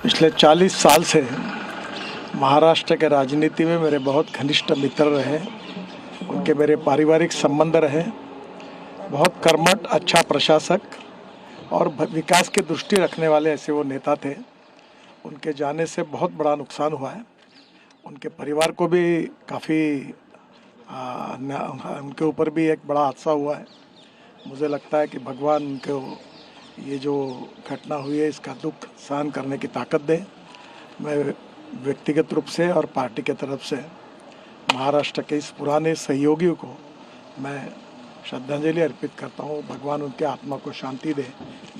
पिछले 40 साल से महाराष्ट्र के राजनीति में मेरे बहुत घनिष्ठ मित्र रहे, उनके मेरे पारिवारिक संबंध रहे। बहुत कर्मठ, अच्छा प्रशासक और विकास की दृष्टि रखने वाले ऐसे वो नेता थे। उनके जाने से बहुत बड़ा नुकसान हुआ है। उनके परिवार को भी काफ़ी उनके ऊपर भी एक बड़ा हादसा हुआ है। मुझे लगता है कि भगवान उनको ये जो घटना हुई है इसका दुख सहन करने की ताकत दे। मैं व्यक्तिगत रूप से और पार्टी के तरफ से महाराष्ट्र के इस पुराने सहयोगियों को मैं श्रद्धांजलि अर्पित करता हूँ। भगवान उनके आत्मा को शांति दे,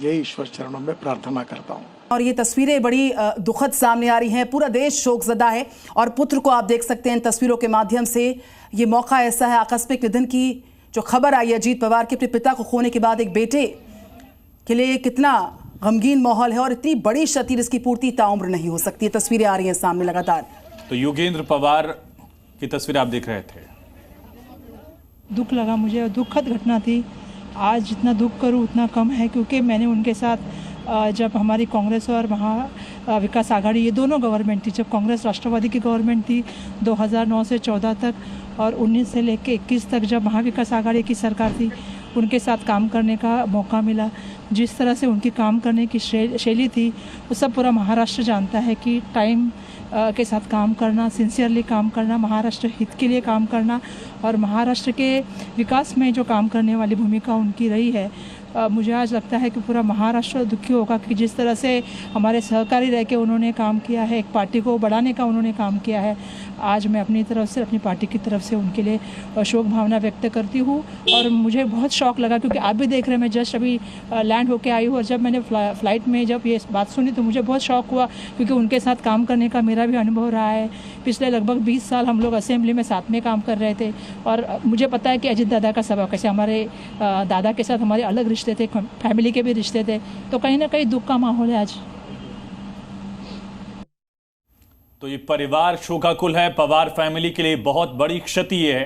यही ईश्वर चरणों में प्रार्थना करता हूँ। और ये तस्वीरें बड़ी दुखद सामने आ रही हैं। पूरा देश शोकजदा है और पुत्र को आप देख सकते हैं इन तस्वीरों के माध्यम से। ये मौका ऐसा है, आकस्मिक निधन की जो खबर आई अजीत पवार के अपने पिता को खोने के बाद एक बेटे के लिए कितना गमगीन माहौल है और इतनी बड़ी क्षति जिसकी पूर्ति ताउम्र नहीं हो सकती। तस्वीरें आ रही हैं सामने लगातार। तो योगेंद्र पवार की तस्वीर आप देख रहे थे। दुख लगा मुझे और दुखद घटना थी। आज जितना दुख करूं उतना कम है, क्योंकि मैंने उनके साथ जब हमारी कांग्रेस और महा विकास आघाड़ी ये दोनों गवर्नमेंट थी, जब कांग्रेस राष्ट्रवादी की गवर्नमेंट थी 2009 से 14 तक और 19 से लेकर 21 तक जब महाविकास आघाड़ी की सरकार थी, उनके साथ काम करने का मौका मिला। जिस तरह से उनकी काम करने की शैली थी वो सब पूरा महाराष्ट्र जानता है कि टाइम के साथ काम करना, सिंसियरली काम करना, महाराष्ट्र हित के लिए काम करना और महाराष्ट्र के विकास में जो काम करने वाली भूमिका उनकी रही है। मुझे आज लगता है कि पूरा महाराष्ट्र दुखी होगा कि जिस तरह से हमारे सहकारी रह के उन्होंने काम किया है, एक पार्टी को बढ़ाने का उन्होंने काम किया है। आज मैं अपनी तरफ से, अपनी पार्टी की तरफ से उनके लिए शोक भावना व्यक्त करती हूँ। और मुझे बहुत शौक लगा क्योंकि आप भी देख रहे हैं, मैं जस्ट अभी लैंड होके आई हूँ और जब मैंने फ्लाइट में जब ये बात सुनी तो मुझे बहुत शौक हुआ, क्योंकि उनके साथ काम करने का मेरा भी अनुभव रहा है। पिछले लगभग 20 साल हम लोग असेंबली में साथ में काम कर रहे थे और मुझे पता है कि अजीत दादा का स्वभाव कैसे, हमारे दादा के साथ हमारे अलग रिश्ते थे, फैमिली के भी रिश्ते थे, तो कहीं ना कहीं दुख का माहौल है आज। तो ये परिवार शोकाकुल है। पवार फैमिली के लिए बहुत बड़ी क्षति है।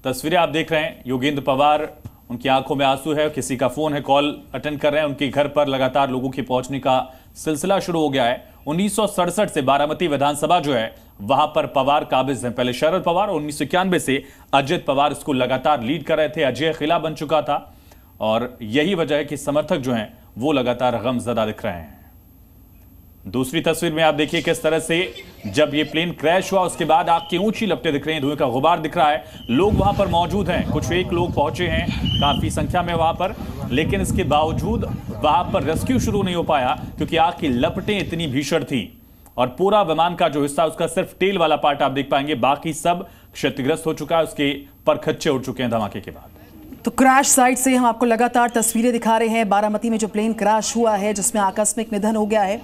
तस्वीरें आप देख रहे हैं, योगेंद्र पवार, उनकी आंखों में आंसू है, किसी का फोन है, कॉल अटेंड कर रहे हैं। उनके घर पर लगातार लोगों के पहुंचने का सिलसिला शुरू हो गया है। 1967 से बारामती विधानसभा जो है वहां पर पवार काबिज हैं। पहले शरद पवार, 1991 से अजित पवार इसको लगातार लीड कर रहे थे। अजय खिला बन चुका था और यही वजह है कि समर्थक जो हैं वो लगातार गमजदा दिख रहे हैं। दूसरी तस्वीर में आप देखिए किस तरह से जब ये प्लेन क्रैश हुआ उसके बाद आग की ऊंची लपटें दिख रही हैं, धुएं का गुबार दिख रहा है। लोग वहां पर मौजूद हैं, कुछ एक लोग पहुंचे हैं काफी संख्या में वहां पर, लेकिन इसके बावजूद वहां पर रेस्क्यू शुरू नहीं हो पाया क्योंकि आग की लपटें इतनी भीषण थी और पूरा विमान का जो हिस्सा उसका सिर्फ टेल वाला पार्ट आप देख पाएंगे, बाकी सब क्षतिग्रस्त हो चुका है। उसके परखच्चे उड़ चुके हैं धमाके के बाद। तो क्रैश साइट से हम आपको लगातार तस्वीरें दिखा रहे हैं। बारामती में जो प्लेन क्रैश हुआ है जिसमें आकस्मिक निधन हो गया है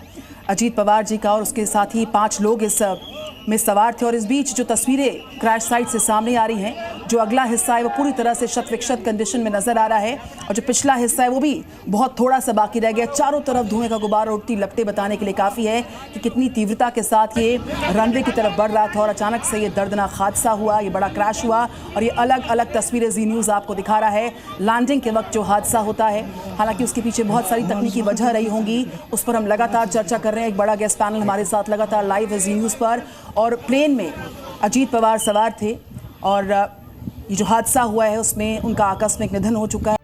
अजीत पवार जी का और उसके साथ ही 5 लोग इस में सवार थे। और इस बीच जो तस्वीरें क्रैश साइट से सामने आ रही हैं, जो अगला हिस्सा है वो पूरी तरह से शत विक्षत कंडीशन में नजर आ रहा है और जो पिछला हिस्सा है वो भी बहुत थोड़ा सा बाकी रह गया। चारों तरफ धुएं का गुबार और उड़ती लपटें बताने के लिए काफ़ी है कि कितनी तीव्रता के साथ ये रनवे की तरफ बढ़ रहा था और अचानक से ये दर्दनाक हादसा हुआ, ये बड़ा क्रैश हुआ। और ये अलग अलग तस्वीरें जी न्यूज़ आपको दिखा रहा है लैंडिंग के वक्त जो हादसा होता है। हालांकि उसके पीछे बहुत सारी तकनीकी वजह रही होंगी, उस पर हम लगातार चर्चा कर रहे हैं। एक बड़ा गेस्ट पैनल हमारे साथ लगातार लाइव है जी न्यूज़ पर। और प्लेन में अजीत पवार सवार थे और ये जो हादसा हुआ है उसमें उनका आकस्मिक निधन हो चुका है।